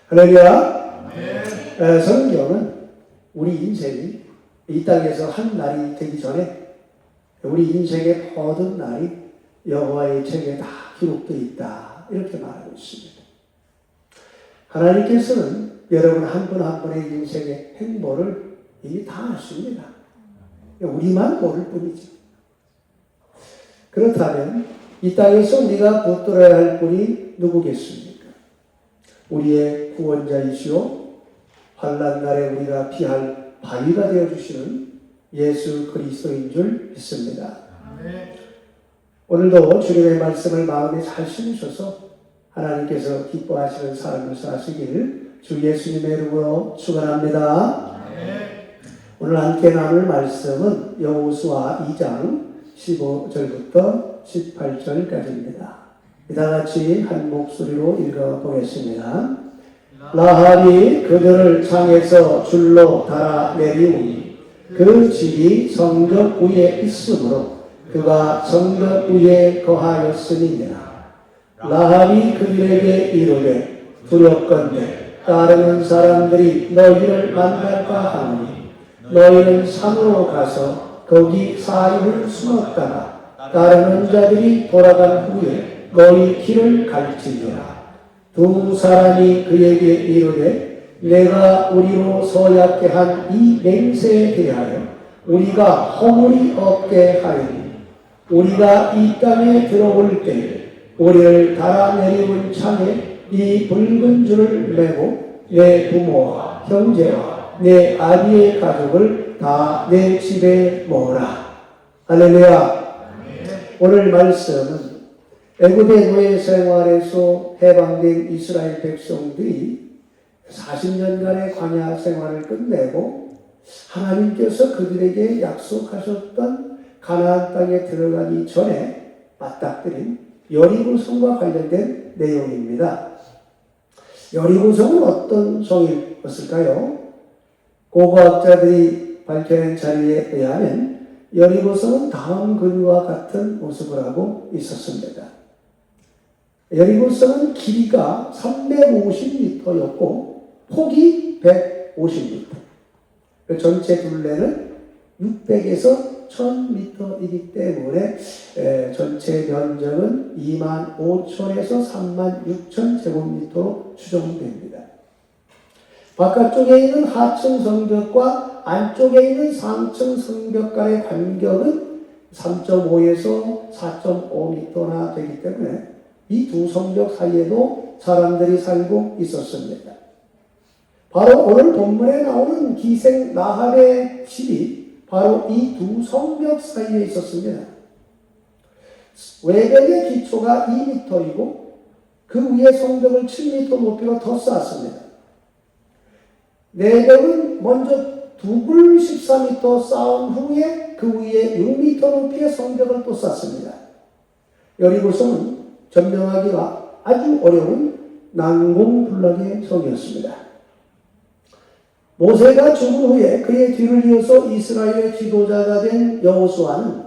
할렐루야. 성경은 우리 인생이 이 땅에서 한 날이 되기 전에 우리 인생의 모든 날이 여호와의 책에 다 기록되어 있다, 이렇게 말하고 있습니다. 하나님께서는 여러분 한 분 한 분의 인생의 행보를 이미 다 아십니다. 우리만 모를 뿐이죠. 그렇다면 이 땅에서 우리가 붙들어야 할 분이 누구겠습니까? 우리의 구원자이시오, 환난 날에 우리가 피할 바위가 되어주시는 예수 그리스도인 줄 믿습니다. 오늘도 주님의 말씀을 마음에 잘 심으셔서 하나님께서 기뻐하시는 삶을 사시길 주 예수님의 이름으로 축원합니다. 오늘 함께 나눌 말씀은 여호수아 2장 15절부터 18절까지입니다. 이다 같이 한 목소리로 읽어보겠습니다. 라합이 그들을 창에서 줄로 달아 내리우니 그 집이 성벽 위에 있으므로 그가 성벽 위에 거하였으니라. 라합이 그들에게 이르되 두렵건대 따르는 사람들이 너희를 만날까 하니 너희는 산으로 가서 거기 4일을 숨었다가 따르는 자들이 돌아간 후에 너희 길을 갈지니라. 두 사람이 그에게 이르되 내가 우리로 서약게 한 이 맹세에 대하여 우리가 허물이 없게 하리니 우리가 이 땅에 들어올 때에 우리를 달아내리는 창에 이 붉은 줄을 메고 내 부모와 형제와 내 아비의 가족을 다 내 집에 모으라. 할렐루야. 오늘 말씀은 애굽의 노예 생활에서 해방된 이스라엘 백성들이 40년간의 광야 생활을 끝내고 하나님께서 그들에게 약속하셨던 가나안 땅에 들어가기 전에 맞닥뜨린 여리고 성과 관련된 내용입니다. 여리고 성은 어떤 성이었을까요? 고고학자들이 밝혀낸 자료에 의하면 여리고 성은 다음 글과 같은 모습을 하고 있었습니다. 여리고 성은 길이가 350m였고 폭이 150m. 전체 둘레는 600에서 1000m이기 때문에 전체 면적은 25,000에서 36,000 제곱미터로 추정됩니다. 바깥쪽에 있는 하층 성벽과 안쪽에 있는 상층 성벽 간의 간격은 3.5에서 4.5m나 되기 때문에 이 두 성벽 사이에도 사람들이 살고 있었습니다. 바로 오늘 본문에 나오는 기생 라합의 집이 바로 이 두 성벽 사이에 있었습니다. 외벽의 기초가 2m이고 그 위에 성벽을 7m 높이로 더 쌓았습니다. 내벽은 먼저 두 굴 14m 쌓은 후에 그 위에 6m 높이의 성벽을 또 쌓습니다. 여리고성은 점령하기가 아주 어려운 난공불락의 성이었습니다. 모세가 죽은 후에 그의 뒤를 이어서 이스라엘의 지도자가 된 여호수아는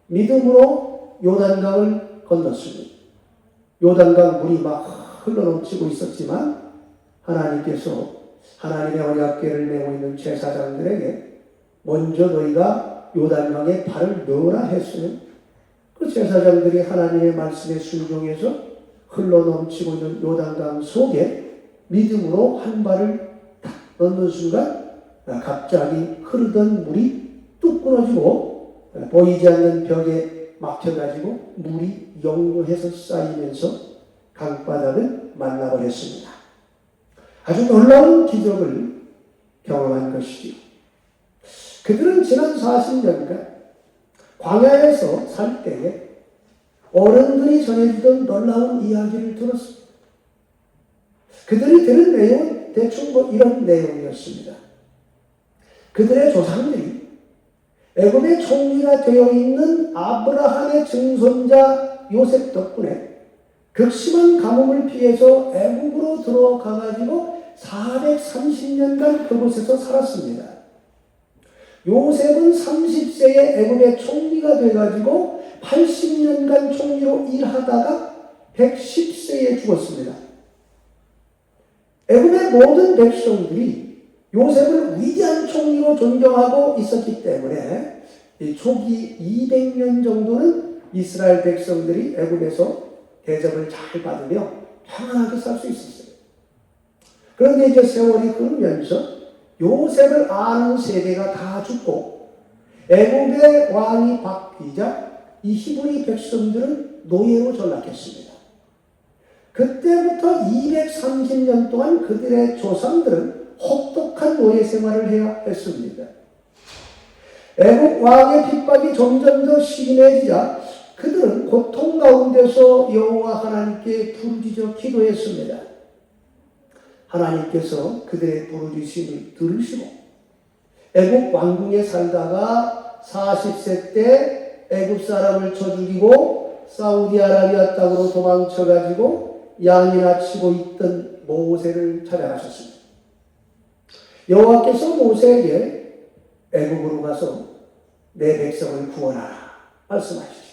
믿음으로 요단강을 건넜습니다. 요단강 물이 막 흘러넘치고 있었지만 하나님께서 하나님의 언약궤를 메고 있는 제사장들에게 먼저 너희가 요단강에 발을 넣으라 했으면 그 제사장들이 하나님의 말씀에 순종해서 흘러넘치고 있는 요단강 속에 믿음으로 한 발을 딱 넣는 순간 갑자기 흐르던 물이 뚝 끊어지고 보이지 않는 벽에 막혀가지고 물이 역류해서 쌓이면서 강바닥을 만나버렸습니다. 아주 놀라운 기적을 경험한 것이지요. 그들은 지난 40년간 광야에서 살 때에 어른들이 전해주던 놀라운 이야기를 들었습니다. 그들이 들은 내용은 대충 이런 내용이었습니다. 그들의 조상들이 애굽의 총리가 되어 있는 아브라함의 증손자 요셉 덕분에 극심한 가뭄을 피해서 애굽으로 들어가가지고 430년간 그곳에서 살았습니다. 요셉은 30세에 애굽의 총리가 돼가지고 80년간 총리로 일하다가 110세에 죽었습니다. 애굽의 모든 백성들이 요셉을 위대한 총리로 존경하고 있었기 때문에 이 초기 200년 정도는 이스라엘 백성들이 애굽에서 대접을 잘 받으며 평안하게 살 수 있었어요. 그런데 이제 세월이 흐르면서 요셉을 아는 세대가 다 죽고 애굽의 왕이 바뀌자 이 히브리 백성들은 노예로 전락했습니다. 그때부터 230년 동안 그들의 조상들은 혹독한 노예 생활을 해야 했습니다. 애국 왕의 핍박이 점점 더 심해지자 그들은 고통 가운데서 여호와 하나님께 부르짖어 기도했습니다. 하나님께서 그들의 부르짖음을 들으시고 애국 왕궁에 살다가 40세 때 애국 사람을 쳐 죽이고 사우디아라비아 땅으로 도망쳐가지고 양이나 치고 있던 모세를 찾아가셨습니다. 여호와께서 모세에게 애국으로 가서 내 백성을 구원하라 말씀하시죠.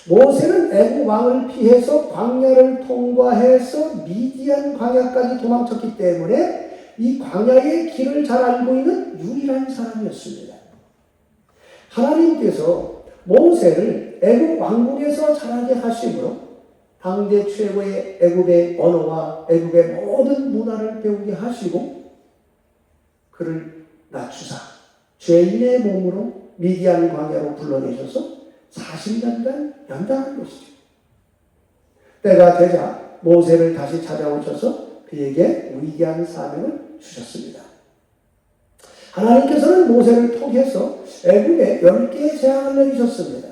모세는 애국 왕을 피해서 광야를 통과해서 미디안 광야까지 도망쳤기 때문에 이 광야의 길을 잘 알고 있는 유일한 사람이었습니다. 하나님께서 모세를 애국 왕국에서 자라게 하심으로 당대 최고의 애국의 언어와 애국의 모든 문화를 배우게 하시고 그를 낮추사 죄인의 몸으로 미디안 광야로 불러내셔서 40년간 연단한 것이죠. 때가 되자 모세를 다시 찾아오셔서 그에게 위대한 사명을 주셨습니다. 하나님께서는 모세를 통해서 애굽에 10개의 재앙을 내리셨습니다.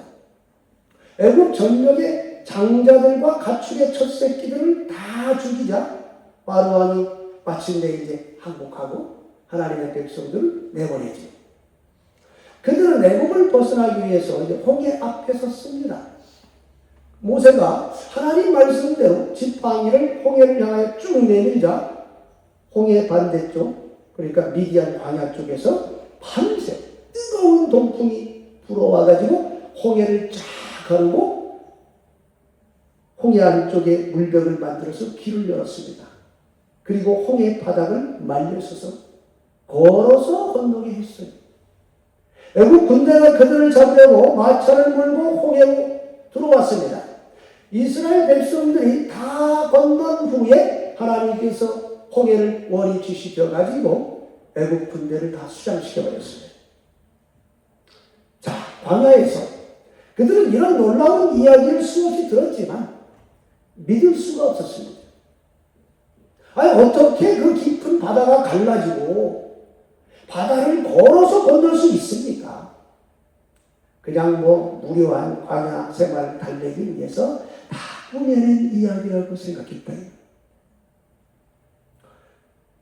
애굽 전역의 장자들과 가축의 첫 새끼들을 다 죽이자 바로 왕이 마침내 이제 항복하고 하나님의 백성들을 내보내죠. 그들은 애굽을 벗어나기 위해서 이제 홍해 앞에 섰습니다. 모세가 하나님 말씀대로 지팡이를 홍해를 향하여 쭉 내밀자 홍해 반대쪽 그러니까 미디안 광야 쪽에서 밤새 뜨거운 동풍이 불어와가지고 홍해를 쫙 가르고 홍해 안쪽에 물벽을 만들어서 길을 열었습니다. 그리고 홍해 바닥을 말려서서 걸어서 건너게 했어요. 애국 군대가 그들을 잡으려고 마차를 몰고 홍해로 들어왔습니다. 이스라엘 백성들이 다 건넌 후에 하나님께서 홍해를 원위치시켜가지고 애국 군대를 다 수장시켜버렸습니다. 자, 광야에서 그들은 이런 놀라운 이야기를 수없이 들었지만 믿을 수가 없었습니다. 아니 어떻게 그 깊은 바다가 갈라지고 바다를 걸어서 건널 수 있습니까? 그냥 무료한 광야 생활을 달래기 위해서 다 꾸며낸 이야기라고 생각했다요.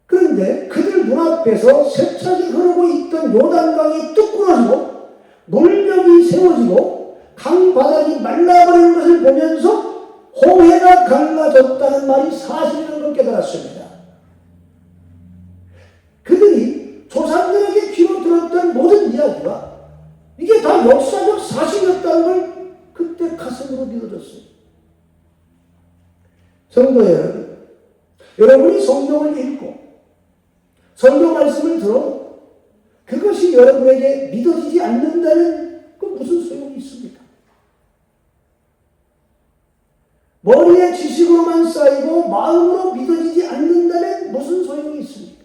그런데 그들 눈앞에서 세차게 흐르고 있던 요단강이 뚝 끊어지고 물벽이 세워지고 강바닥이 말라버리는 것을 보면서 홍해가 갈라졌다는 말이 사실이라는 걸 깨달았습니다. 그들이 조상들에게 귀로 들었던 모든 이야기가 이게 다 역사적 사실이었다는 걸 그때 가슴으로 믿어졌어요. 성도 여러분, 여러분이 성경을 읽고 성경 말씀을 들어 그것이 여러분에게 믿어지지 않는다는 그 무슨 소용이 있습니까? 머리에 지식으로만 쌓이고 마음으로 믿어지지 않는다면 무슨 소용이 있습니까?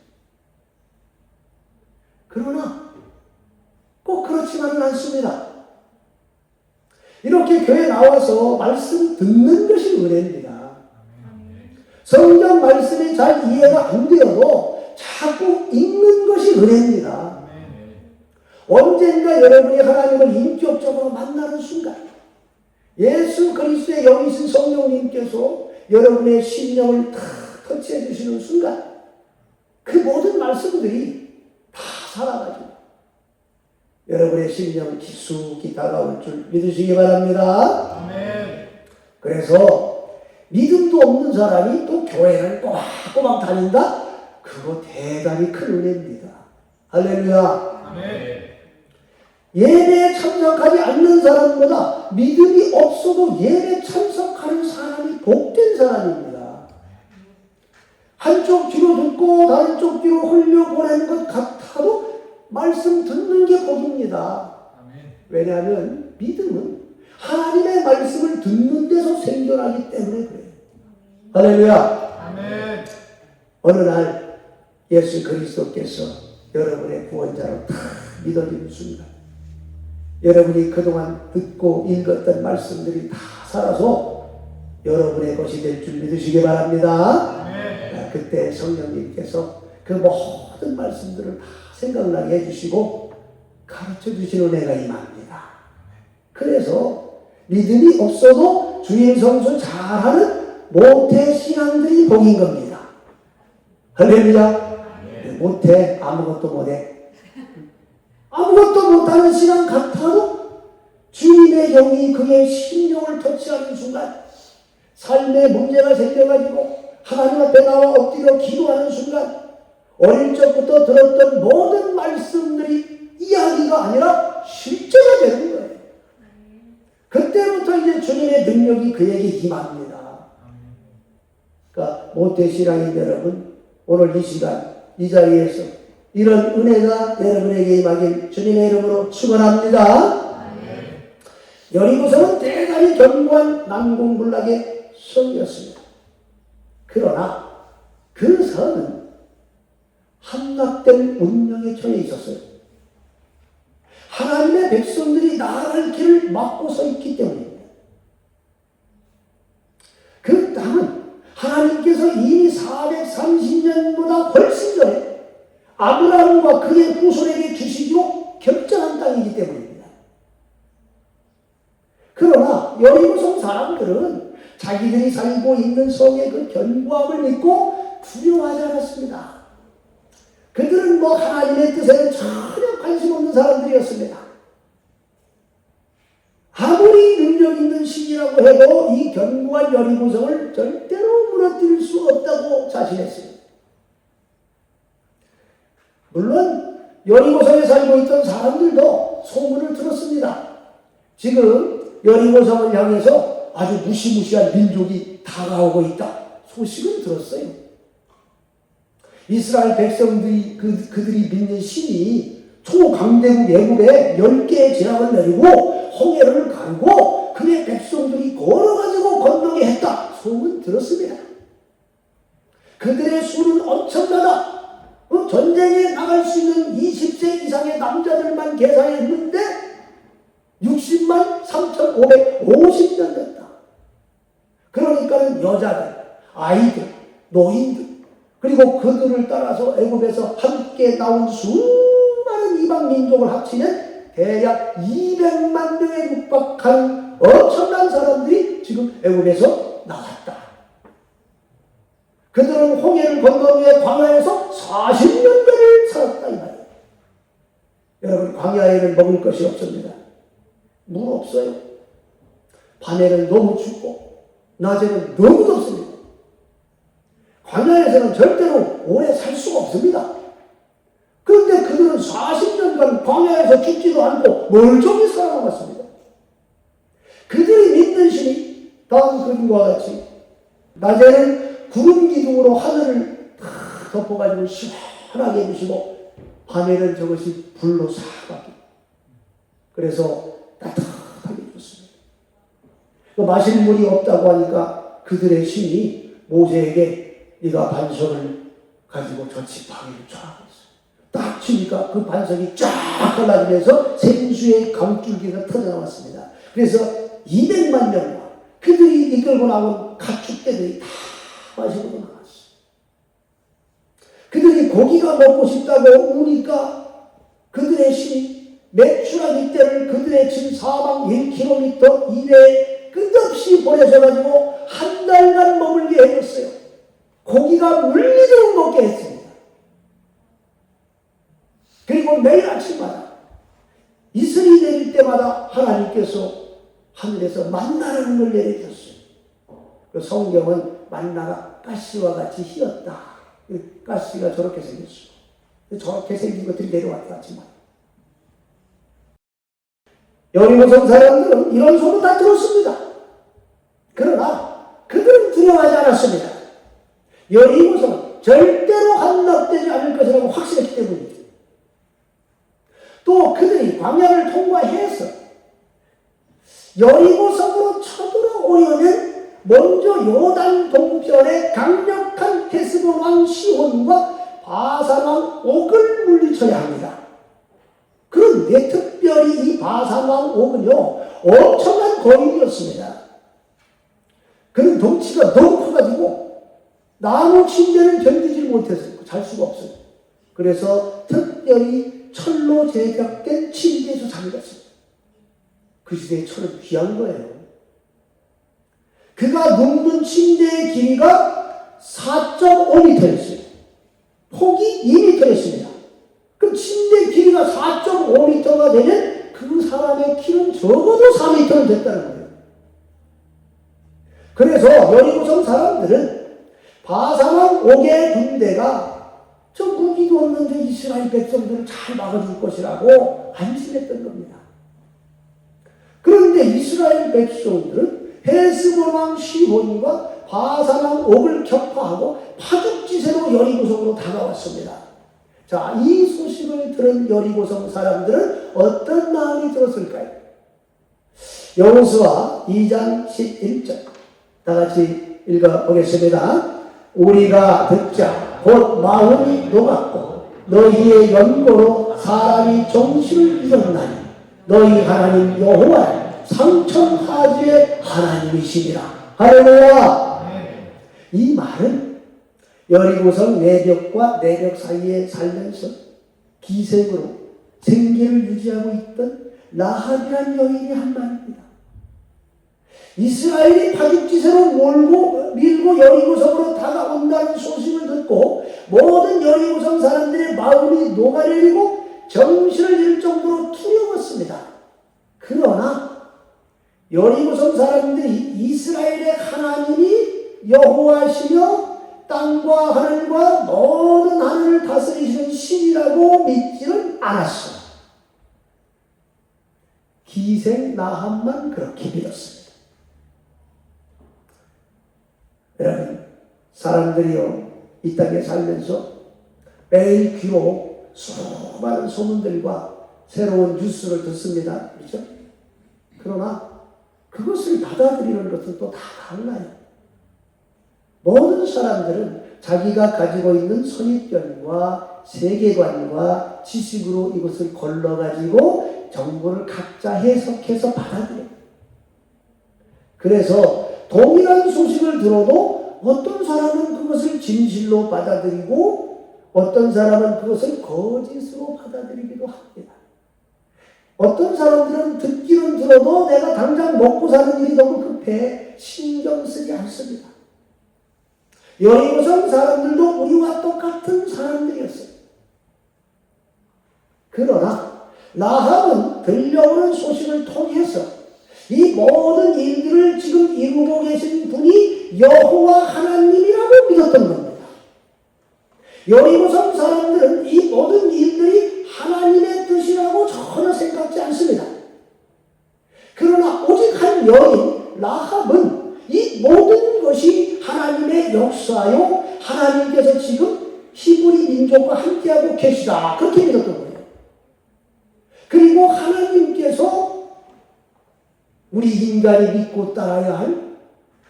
그러나 꼭 그렇지만은 않습니다. 이렇게 교회 나와서 말씀 듣는 것이 은혜입니다. 성경 말씀이 잘 이해가 안 되어도 자꾸 읽는 것이 은혜입니다. 언젠가 여러분이 하나님을 인격적으로 만나는 순간 예수 그리스도의 영이신 성령님께서 여러분의 심령을 다 터치해 주시는 순간 그 모든 말씀들이 다 살아가지고 여러분의 심령 깊숙이 다가올 줄 믿으시기 바랍니다. 아멘. 그래서 믿음도 없는 사람이 또 교회를 꼬박꼬박 다닌다? 그거 대단히 큰 은혜입니다. 할렐루야. 아멘. 예배에 참석하지 않는 사람보다 믿음이 없어도 예배 참석하는 사람이 복된 사람입니다. 한 한쪽 귀로 듣고 다른 쪽 귀로 흘려보내는 것 같아도 말씀 듣는 게 복입니다. 왜냐하면 믿음은 하나님의 말씀을 듣는 데서 생겨나기 때문에 그래요. 할렐루야. 아멘. 어느 날 예수 그리스도께서 여러분의 구원자로 다 믿어지는 순간, 여러분이 그동안 듣고 읽었던 말씀들이 다 살아서 여러분의 것이 될 줄 믿으시기 바랍니다. 아멘. 그때 성령님께서 그 모든 말씀들을 다 생각나게 해주시고 가르쳐 주시는 은혜가 임합니다. 그래서 믿음이 없어도 주일 성수 잘하는 모태 신앙들이 복인 겁니다. 할렐루야. 못해. 아무것도 못해. 아무것도 못하는 신앙 같아도 주님의 영이 그의 심령을 터치하는 순간, 삶에 문제가 생겨가지고 하나님 앞에 나와 엎드려 기도하는 순간, 어릴 적부터 들었던 모든 말씀들이 이야기가 아니라 실제가 되는 거예요. 그때부터 이제 주님의 능력이 그에게 임합니다. 그러니까 모태신앙인 여러분, 오늘 이 시간 이 자리에서 이런 은혜가 여러분에게 임하길 주님의 이름으로 축원합니다. 여리고성은 대단히 견고한 난공불락의 성이었습니다. 그러나 그 성은 함락된 운명에 처해 있었어요. 하나님의 백성들이 나아갈 길을 막고 서 있기 때문입니다. 그 땅은 하나님께서 이미 430년보다 훨씬 전에 아브라함과 그의 후손에게 주시기로 결정한 땅이기 때문입니다. 그러나 여리고성 사람들은 자기들이 살고 있는 성의 그 견고함을 믿고 두려워하지 않았습니다. 그들은 하나님의 뜻에는 전혀 관심 없는 사람들이었습니다. 아무리 능력 있는 신이라고 해도 이 견고한 여리고성을 절대로 무너뜨릴 수 없다고 자신했습니다. 물론 여리고성에 살고 있던 사람들도 소문을 들었습니다. 지금 여리고성을 향해서 아주 무시무시한 민족이 다가오고 있다. 소식은 들었어요. 이스라엘 백성들이 그들이 믿는 신이 초강대국 애굽에 10개의 재앙을 내리고 홍해를 가르고 그의 백성들이 걸어가지고 건너게 했다. 소문 들었습니다. 그들의 수는 엄청나다. 전쟁에 나갈 수 있는 20세 이상의 남자들만 계산했는데 60만 3,550명 됐다. 그러니까는 여자들, 아이들, 노인들, 그리고 그들을 따라서 애굽에서 함께 나온 수많은 이방 민족을 합치면 대략 200만 명에 육박하는 엄청난 사람들이 지금 애굽에서 나왔다. 그들은 홍해를 건넌 후에 광야에서 40년간을 살았다 이 말이에요. 여러분, 광야에는 먹을 것이 없습니다. 물 없어요. 밤에는 너무 춥고 낮에는 너무 덥습니다. 광야에서는 절대로 오래 살 수가 없습니다. 그런데 그들은 40년간 광야에서 죽지도 않고 멀쩡히 살아남았습니다. 그들이 믿는 신이 다음 그림과 같이 낮에는 구름 기둥으로 하늘을 다 덮어가지고 시원하게 해주시고 밤에는 저것이 불로 사가게, 그래서 따뜻하게 해줬습니다. 마실 물이 없다고 하니까 그들의 신이 모세에게 네가 반석을 가지고 저 지팡이를 쫙 했어요. 딱 치니까 그 반석이 쫙 갈라지면서 생수의 강줄기가 터져나왔습니다. 그래서 200만 명과 그들이 이끌고 나온 가축대들이 다 마시고 나왔어요. 그들이 고기가 먹고 싶다고 우니까 그들의 신이 메추라기 떼를 그들의 진 사방 1km 이내에 끝없이 보내셔가지고 한 달간 머물게 해줬어요. 고기가 물리도록 먹게 했습니다. 그리고 매일 아침마다 이슬이 내릴 때마다 하나님께서 하늘에서 만나라는 걸 내려줬어요. 그 성경은 만나가 가시와 같이 희었다. 가시가 저렇게 생겼어요. 저렇게 생긴 것들이 내려왔다 하지만 여리고성 사람들은 이런 소문 다 들었습니다. 그러나 그들은 두려워하지 않았습니다. 여리고성은 절대로 함락되지 않을 것이라고 확신했기 때문이죠. 또 그들이 광야를 통과해서 여리고성으로 쳐들어오려면 먼저 요단 동편의 강력한 헤스본 왕 시혼과 바산 왕 옥을 물리쳐야 합니다. 그런데 특별히 이 바산 왕 옥은요, 엄청난 거인이었습니다. 그는 덩치가 너무 커가지고 나무 침대는 견디지 못했어요. 잘 수가 없어요. 그래서 특별히 철로 제작된 침대에서 잠갔습니다. 그 시대의 철은 귀한 거예요. 그가 눕는 침대의 길이가 4.5m였어요. 폭이 2m였습니다. 그럼 침대 길이가 4.5m가 되면 그 사람의 키는 적어도 4m는 됐다는 거예요. 그래서 여리고성 사람들은 바산왕 옥의 군대가 저 무기도 없는데 이스라엘 백성들을 잘 막아줄 것이라고 안심했던 겁니다. 그런데 이스라엘 백성들은 헤스본 왕 시혼과 바산 왕 옥을 격파하고 파죽지세로 여리고성으로 다가왔습니다. 자, 이 소식을 들은 여리고성 사람들은 어떤 마음이 들었을까요? 여호수아 2장 11절 다 같이 읽어보겠습니다. 우리가 듣자 곧 마음이 녹았고 너희의 연고로 사람이 정신을 잃었나니 너희 하나님 여호와는 상천하지의 하나님이시니라. 할렐루야. 이 말은 여리고성 내벽과 내벽 사이에 살면서 기생으로 생계를 유지하고 있던 라합이란 여인이 한 말입니다. 이스라엘이 파죽지세로 밀고 여리고성으로 다가온다는 소식을 듣고 모든 여리고성 사람들의 마음이 녹아내리고 정신을 잃을 정도로 두려웠습니다. 그러나 여리고성 사람들이 이스라엘의 하나님이 여호와시며 땅과 하늘과 모든 하늘을 다스리시는 신이라고 믿지는 않았어요. 기생 라합만 그렇게 믿었습니다. 여러분, 사람들이요, 이 땅에 살면서 매일 귀로 수많은 소문들과 새로운 뉴스를 듣습니다. 그렇죠? 그러나 그것을 받아들이는 것은 또 다 달라요. 모든 사람들은 자기가 가지고 있는 선입견과 세계관과 지식으로 이것을 걸러가지고 정보를 각자 해석해서 받아들여요. 그래서 동일한 소식을 들어도 어떤 사람은 그것을 진실로 받아들이고 어떤 사람은 그것을 거짓으로 받아들이기도 합니다. 어떤 사람들은 듣기는 들어도 내가 당장 먹고 사는 일이 너무 급해 신경 쓰지 않습니다. 여리고성 사람들도 우리와 똑같은 사람들이었어요. 그러나 라합은 들려오는 소식을 통해서 이 모든 일들을 지금 이루고 계신 분이 여호와 하나님이라고 믿었던 겁니다. 여리고성 사람들은 이 모든 일들이 하나님의 뜻이라고 전혀 생각지 않습니다. 그러나 오직 한 여인 라합은 이 모든 것이 하나님의 역사요, 하나님께서 지금 히브리 민족과 함께하고 계시다, 그렇게 믿었던 거예요. 그리고 하나님께서 우리 인간이 믿고 따라야 할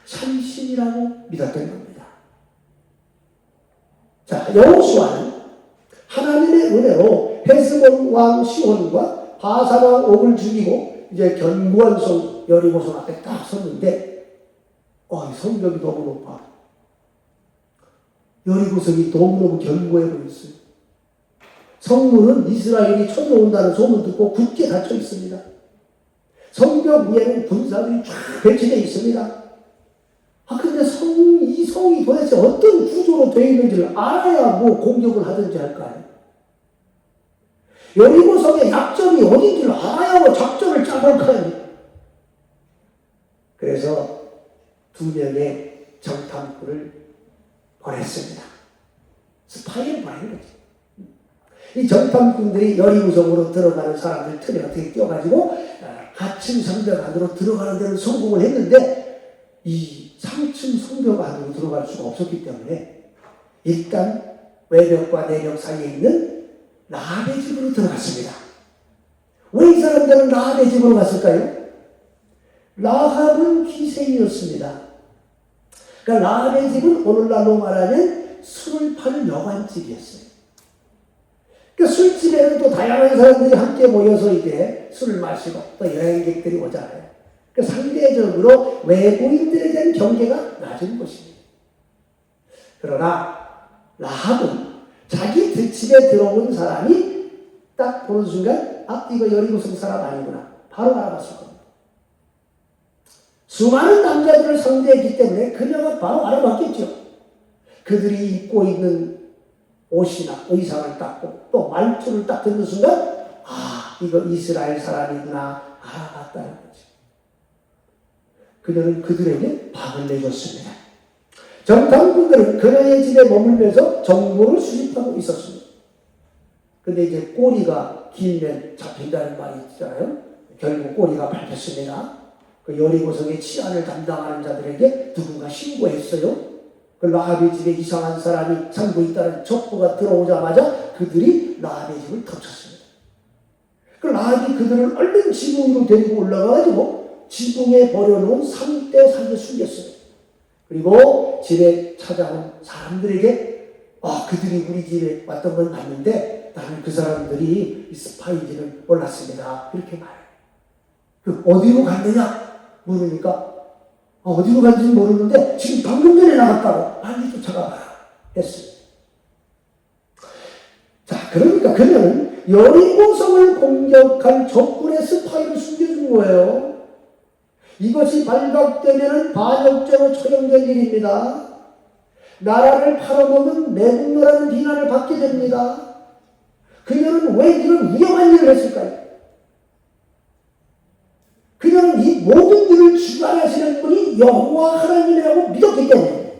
참신이라고 믿었던 겁니다. 자, 여호수아는 하나님의 은혜로 헤스본 왕 시혼과 바산 왕 옥을 죽이고 이제 견고한 성 여리고성 앞에 딱 섰는데 성벽이 너무 높아. 여리고성이 너무너무 견고해 보였어요. 성문은 이스라엘이 쳐들어온다는 소문 듣고 굳게 닫혀 있습니다. 성벽 위에는 군사들이 쫙 배치되어 있습니다. 근데 이 성이 도대체 어떤 구조로 되어 있는지를 알아야 공격을 하든지 할까요? 여리고성의 약점이 어딘지를 알아야 작전을 짜볼까요? 그래서 2명의 정탐꾼을 보냈습니다. 스파이를 보낸 거지. 이 정탐꾼들이 여리고성으로 들어가는 사람들 틈에 어떻게 끼어가지고 하층 성벽 안으로 들어가는 데는 성공을 했는데 이 상층 성벽 안으로 들어갈 수가 없었기 때문에 일단 외벽과 내벽 사이에 있는 라합의 집으로 들어갔습니다. 왜 이 사람들은 라합의 집으로 갔을까요? 라합은 기생이었습니다. 그러니까 라합의 집은 오늘날로 말하면 술을 파는 여관집이었어요. 그러니까 술집에는 또 다양한 사람들이 함께 모여서 이제 술을 마시고 또 여행객들이 오잖아요. 그러니까 상대적으로 외부인들에 대한 경계가 낮은 곳입니다. 그러나 라합은 자기 집에 들어온 사람이 딱 보는 순간 이거 여리고성 사람 아니구나 바로 알아봤을 겁니다. 수많은 남자들을 상대했기 때문에 그녀가 바로 알아봤겠죠. 그들이 입고 있는 옷이나 의상을 딱 보고 또 말투를 딱 듣는 순간 이거 이스라엘 사람이구나 알아봤다는 거죠. 그녀는 그들에게 방을 내줬습니다. 정탐꾼들은 그녀의 집에 머물면서 정보를 수집하고 있었습니다. 근데 이제 꼬리가 길면 잡힌다는 말이 있잖아요. 결국 꼬리가 밟혔습니다. 그 여리고성의 치안을 담당하는 자들에게 누군가 신고했어요. 그 라합의 집에 이상한 사람이 살고 있다는 첩보가 들어오자마자 그들이 라합의 집을 덮쳤습니다. 그 라합이 그들을 얼른 지붕 위로 데리고 올라가가지고 지붕에 버려놓은 상대 사이에 숨겼어요. 그리고 집에 찾아온 사람들에게 그들이 우리 집에 왔던 건 맞는데 나는 그 사람들이 이 스파이인지는 몰랐습니다. 이렇게 말해요. 어디로 갔느냐 물으니까 어디로 간지는 모르는데 지금 방금 전에 나갔다고 빨리 쫓아가봐라 했습니다. 자, 그러니까 그녀는 여리고성을 공격할 적군의 스파이를 숨겨준 거예요. 이것이 발각되면 반역죄로 처형될 일입니다. 나라를 팔아먹은 매국노라는 비난을 받게 됩니다. 그녀는 왜 이런 위험한 일을 했을까요? 그녀는 이 모든 일을 주관하시는 분이 여호와 하나님이라고 믿었기 때문에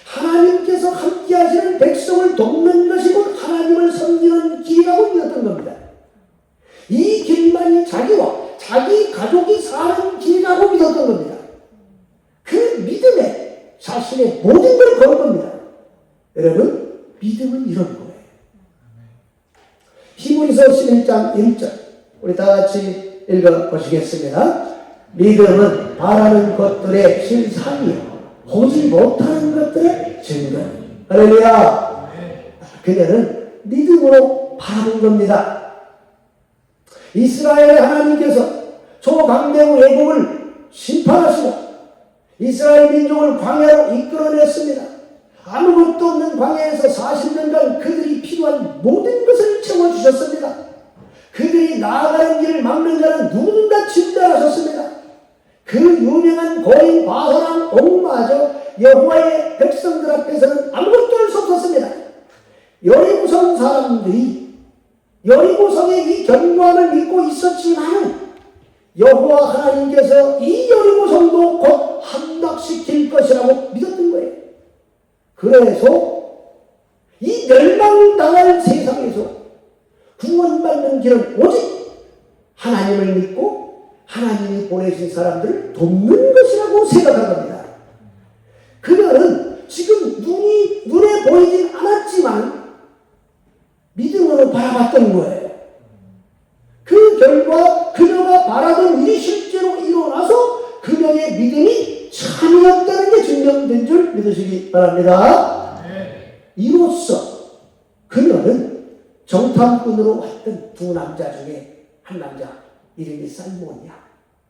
하나님께서 함께 하시는 백성을 돕는 것이 곧 하나님을 섬기는 길이라고 믿었던 겁니다. 이 길만이 자기와 자기 가족이 사는 길이라고 믿었던 겁니다. 그 믿음에 자신의 모든 걸 건 겁니다. 여러분, 믿음은 이런 거예요. 히브리서 11장 1절 우리 다 같이 읽어보시겠습니다. 믿음은 바라는 것들의 실상이요 보지 못하는 것들의 증거. 할렐루야. 그녀는 믿음으로 바라는 겁니다. 이스라엘의 하나님께서 초강대국 애국을 심판하시고 이스라엘 민족을 광야로 이끌어냈습니다. 아무것도 없는 광야에서 40년간 그들이 필요한 모든 것을 채워주셨습니다. 그들이 나아가는 길을 막는 자는 누군가 진단하셨습니다. 그 유명한 고인 바사랑 옥마저 여호와의 백성들 앞에서는 아무것도 할 수 없었습니다. 여리고성 사람들이 여리고성의 이 견고함을 믿고 있었지만 여호와 하나님께서 이 여리고성도 곧 함락시킬 것이라고 믿었던 거예요. 그래서 이 멸망당할 세상에서 구원받는 길은 오직 하나님을 믿고 하나님이 보내신 사람들을 돕는 것이라고 생각한 겁니다. 그녀는 지금 눈에 보이진 않았지만 믿음으로 바라봤던 거예요. 그 결과 그녀가 바라던 일이 실제로 일어나서 그녀의 믿음이 참이었다는 게 증명된 줄 믿으시기 바랍니다. 이로써 그녀는 정탐꾼으로 왔던 두 남자 중에 한 남자 이름이 살몬이야.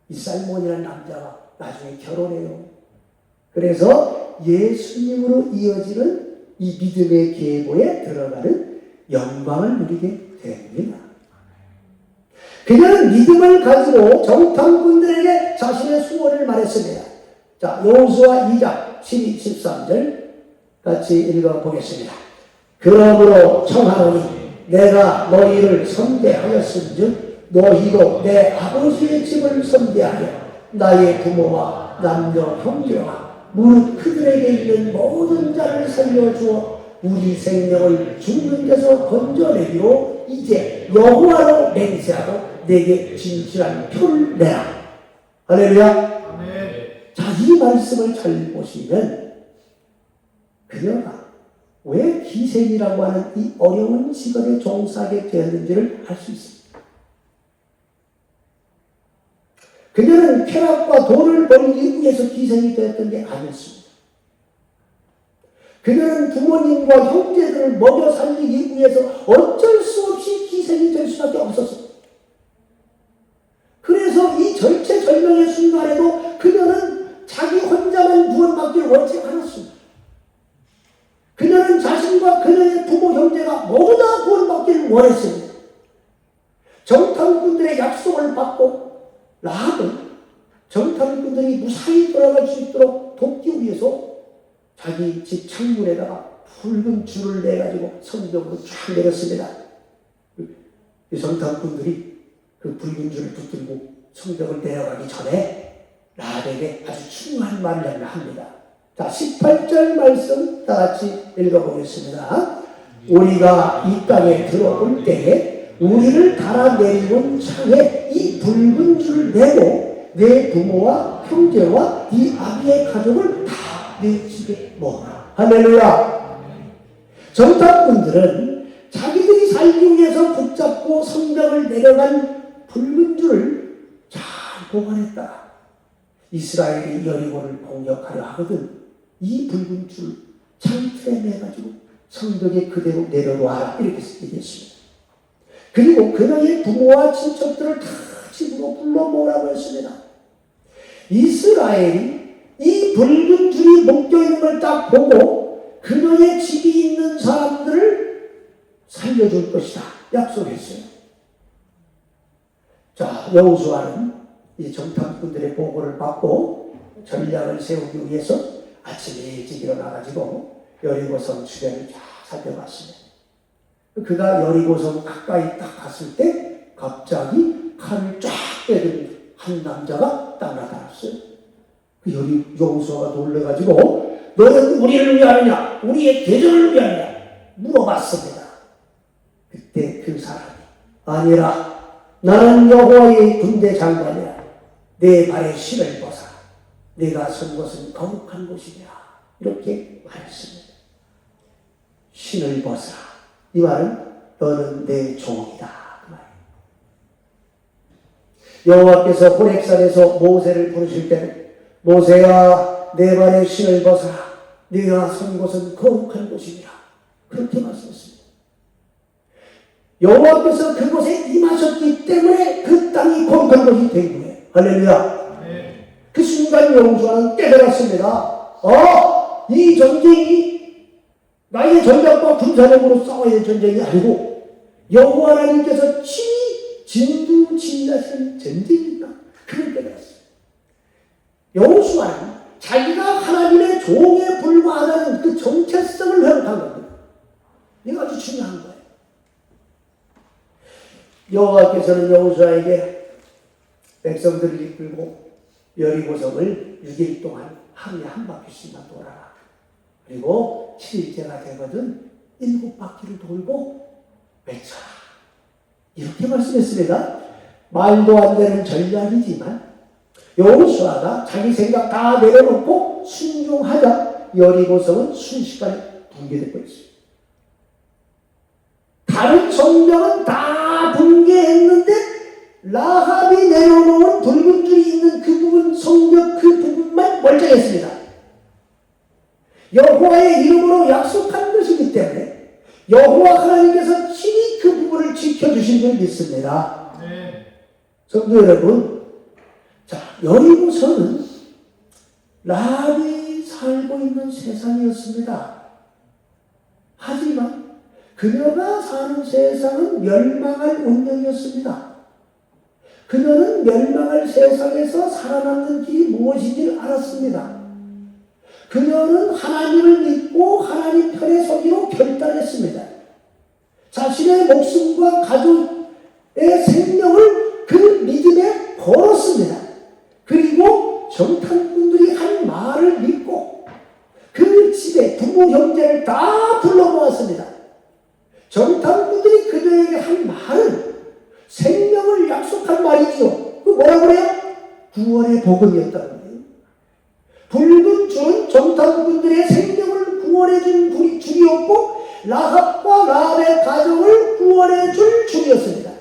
이 살몬이라는 남자가 나중에 결혼해요. 그래서 예수님으로 이어지는 이 믿음의 계보에 들어가는 영광을 누리게 됩니다. 그녀는 믿음을 가지고 정탐꾼들에게 자신의 수원을 말했습니다. 자, 여호수아 2장 12, 13절 같이 읽어보겠습니다. 그러므로 청하노니 내가 너희를 선대하였은즉 너희도 내 아버지의 집을 선대하여 나의 부모와 남녀 형제와 무릇 그들에게 있는 모든 자를 살려주어 우리 생명을 죽는 데서 건져내기로 이제 여호와로 맹세하고 내게 진실한 표를 내라. 할렐루야. 자, 이 말씀을 잘 보시면 그녀가 왜 기생이라고 하는 이 어려운 직업에 종사하게 되었는지를 알 수 있습니다. 그녀는 쾌락과 돈을 벌기 위해서 기생이 되었던 게 아니었습니다. 그녀는 부모님과 형제들을 먹여 살리기 위해서 어쩔 수 없이 기생이 될 수밖에 없었습니다. 그래서 이 절체절명의 순간에도 그녀는 자기 혼자만 구원받기를 원치 않았습니다. 그녀는 자신과 그녀의 부모 형제가 모두 다 구원받기를 원했습니다. 정탐꾼들의 약속을 받고 라합은 정탐꾼들이 무사히 돌아갈 수 있도록 돕기 위해서 자기 집 창문에다가 붉은 줄을 내가지고 성벽으로 쫙 내렸습니다. 이 정탐꾼들이 그 붉은 줄을 붙들고 성벽을 내려가기 전에 라합에게 아주 중요한 말을 합니다. 자, 18절 말씀 다 같이 읽어보겠습니다. 우리가 이 땅에 들어올 때에 우리를 달아내리는 창에 이 붉은 줄을 내고 내 부모와 형제와 네 아비의 가족을 다 내 집에 모으라. 할렐루야. 정탐꾼들은 자기들이 살기 위해서 붙잡고 성벽을 내려간 붉은 줄을 잘 보관했다. 이스라엘이 여리고를 공격하려 하거든 이 붉은 줄 창틀에 매가지고 성벽에 그대로 내려놓아라 이렇게 얘기했습니다. 그리고 그녀의 부모와 친척들을 다 집으로 불러 모으라고 했습니다. 이스라엘이 이 붉은 줄이 묶여있는 걸 딱 보고 그녀의 집이 있는 사람들을 살려줄 것이다 약속했어요. 자, 여호수아는 이 정탐꾼들의 보고를 받고 전략을 세우기 위해서 아침에 일찍 일어나가지고 여리고성 주변을 쫙 살펴봤습니다. 그가 여리고성 가까이 딱 갔을 때 갑자기 칼을 쫙 빼든 한 남자가 딱 나타났어요. 그 여호수아가 놀래가지고 너는 우리를 위하느냐 우리의 대전을 위하느냐 물어봤습니다. 그때 그 사람이 아니라 나는 여호와의 군대 장관이라 내 발에 신을 벗어 내가 선 곳은 거룩한 곳이냐 이렇게 말했습니다. 신을 벗어라. 이 말은 너는 내 종이다 그 말이에요. 여호와께서 호렙산에서 모세를 부르실 때는 모세야 내 발에 신을 벗어라 네가 선 곳은 거룩한 곳이니라 그렇게 말씀했습니다. 여호와께서 그곳에 임하셨기 때문에 그 땅이 거룩한 곳이 된 거예요. 할렐루야. 네. 그 순간 여호수아는 깨달았습니다. 이 전쟁이 나의 전략과 군사력으로 싸워야 할 전쟁이 아니고 여호와 하나님께서 친히 진두지휘하신 전쟁이다. 그걸 깨달았어요. 여호수아는 자기가 하나님의 종에 불과하다는 그 정체성을 회복한 겁니다. 이거 아주 중요한 거예요. 여호와께서는 여호수아에게 백성들을 이끌고 여리고성을 6일 동안 하루에 한 바퀴씩만 돌아라. 그리고 7일째가 되거든 7바퀴를 돌고 외쳐라. 이렇게 말씀했습니다. 말도 안 되는 전략이지만 여호수아가 자기 생각 다 내려놓고 순종하자 여리고성은 순식간에 붕괴되고 있습니다. 다른 성벽은 다 붕괴했는데 라합이 내려놓은 붉은 줄이 있는 그 부분 성벽 그 부분만 멀쩡했습니다. 여호와의 이름으로 약속한 것이기 때문에 여호와 하나님께서 친히 그 부분을 지켜주신 줄 믿습니다. 네. 성도 여러분, 자, 여리고성은 라합이 살고 있는 세상이었습니다. 하지만 그녀가 사는 세상은 멸망할 운명이었습니다. 그녀는 멸망할 세상에서 살아남는 길이 무엇인지를 알았습니다. 그녀는 하나님을 믿고 하나님 편에 서기로 결단했습니다. 자신의 목숨과 가족의 생명을 그 믿음에 걸었습니다. 그리고 정탐꾼들이 한 말을 믿고 그 집에 부모 형제를 다 불러 모았습니다. 정탐꾼들이 그녀에게 한 말은 생명을 약속한 말이지요. 그 뭐라 그래요? 구원의 복음이었다는 거예요. 붉은 줄은 정탐꾼들의 생명을 구원해준 주이었고 라합과 라합의 가정을 구원해줄 주이었습니다.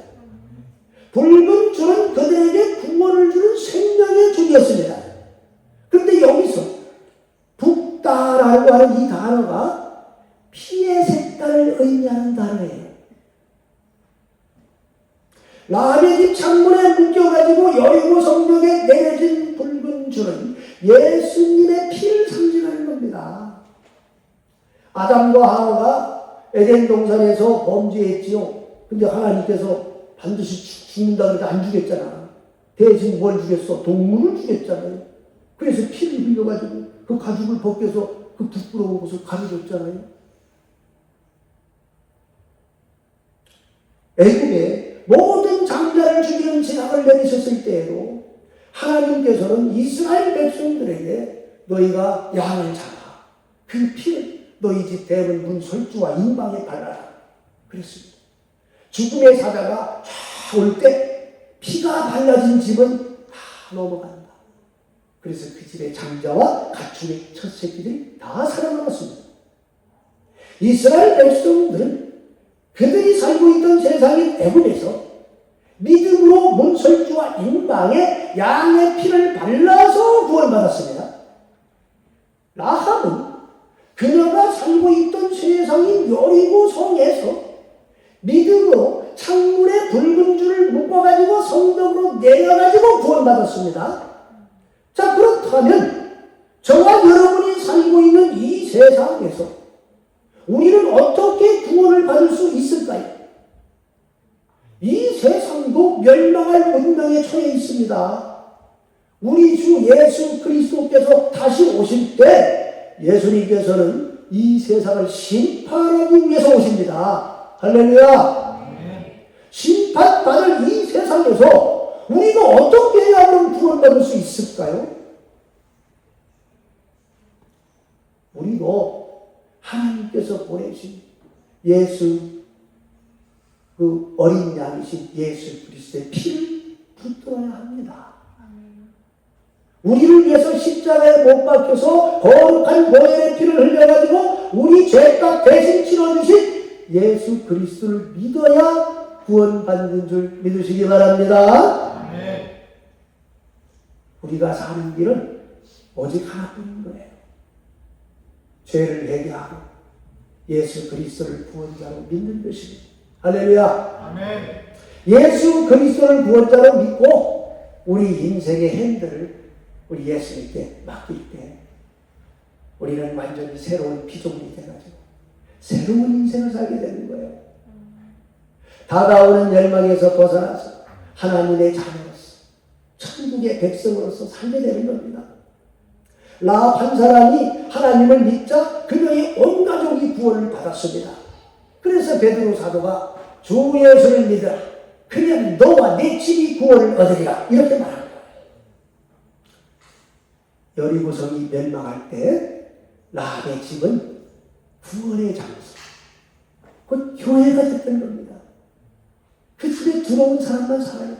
붉은 줄은 그들에게 구원을 주는 생명의 줄이었습니다. 그런데 여기서 붓다라고 하는 이 단어가 피의 색깔을 의미하는 단어예요. 라합의 집 창문에 묶여가지고 여리고 성벽에 내려진 붉은 줄은 예수님의 피를 상징하는 겁니다. 아담과 하와가 에덴 동산에서 범죄했지요. 근데 하나님께서 반드시 죽는다 그래도 안 죽였잖아. 대신 뭘 죽였어? 동물을 죽였잖아요. 그래서 피를 흘려가지고 그 가죽을 벗겨서 그 부끄러운 곳을 가려줬잖아요. 애굽에 모든 장자를 죽이는 진압을 내리셨을 때에도 하나님께서는 이스라엘 백성들에게 너희가 양을 잡아 그 피를 너희 집 대문 문 설주와 인방에 발라라 그랬습니다. 죽음의 사자가 올 때 피가 발라진 집은 다 넘어간다. 그래서 그 집의 장자와 가축의 첫 새끼들이 다 살아남았습니다. 이스라엘 백성들은 그들이 살고 있던 세상인 애굽에서 믿음으로 문설주와 인방에 양의 피를 발라서 구원받았습니다. 라합은 그녀가 살고 있던 세상인 여리고 성에서 믿음으로 창문에 붉은 줄을 묶어가지고 성벽으로 내려가지고 구원받았습니다. 자, 그렇다면 저와 여러분이 살고 있는 이 세상에서 우리는 어떻게 구원을 받을 수 있을까요? 이 세상도 멸망할 운명에 처해 있습니다. 우리 주 예수 그리스도께서 다시 오실 때 예수님께서는 이 세상을 심판하기 위해서 오십니다. 할렐루야. 심판받을 이 세상에서 우리가 어떻게 해야 하면 구원받을 수 있을까요? 우리도 하나님께서 보내신 예수 그 어린 양이신 예수 그리스도의 피를 붙들어야 합니다. 우리를 위해서 십자가에 못 박혀서 거룩한 보혈의 피를 흘려가지고 우리 죄값 대신 치러주신 예수 그리스도를 믿어야 구원받는 줄 믿으시기 바랍니다. 우리가 사는 길은 오직 하나뿐인 거예요. 죄를 회개하고 예수 그리스도를 구원자로 믿는 것입니다. 할렐루야. 아멘. 예수 그리스도를 구원자로 믿고 우리 인생의 핸들을 우리 예수님께 맡길 때 우리는 완전히 새로운 피조물이 돼가지고 새로운 인생을 살게 되는 거예요. 다가오는 멸망에서 벗어나서 하나님의 자녀로서 천국의 백성으로서 살게 되는 겁니다. 라합 한 사람이 하나님을 믿자 그녀의 온 가족이 구원을 받았습니다. 그래서 베드로 사도가 주 예수를 믿으라. 그러면 너와 내 집이 구원을 얻으리라. 이렇게 말합니다. 여리고성이 멸망할 때 라합의 집은 구원의 장소, 곧 교회가 됐던 겁니다. 그 집에 들어온 사람만 살아요.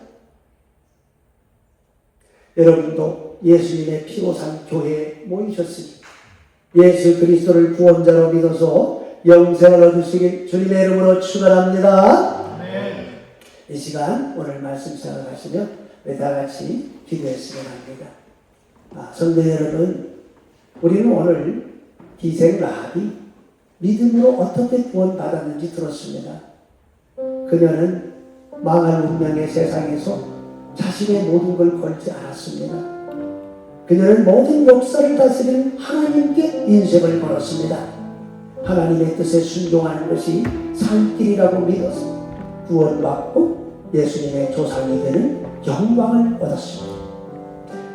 여러분도 예수님의 피로 산 교회에 모이셨으니 예수 그리스도를 구원자로 믿어서 영생을 얻으시길 주님의 이름으로 축원합니다. 이 시간 오늘 말씀 생각하시며 우리 다 같이 기도했으면 합니다. 성도 여러분, 우리는 오늘 기생 라합이 믿음으로 어떻게 구원받았는지 들었습니다. 그녀는 망할 운명의 세상에서 자신의 모든 걸 걸지 않았습니다. 그녀는 모든 역사를 다스리는 하나님께 인생을 걸었습니다. 하나님의 뜻에 순종하는 것이 살 길이라고 믿어서 구원받고 예수님의 조상이 되는 영광을 얻었습니다.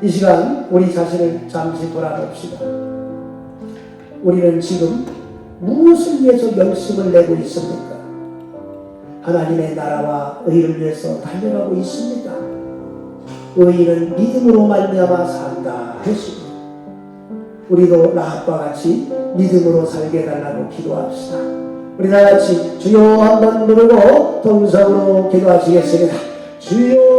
이 시간 우리 자신을 잠시 돌아봅시다. 우리는 지금 무엇을 위해서 열심을 내고 있습니까? 하나님의 나라와 의를 위해서 달려가고 있습니다. 의인은 믿음으로 말미암아 산다 했습니다. 우리도 라합과 같이 믿음으로 살게 해달라고 기도합시다. 우리 다 같이 주여 한번 부르고 동성으로 기도하시겠습니다. 주여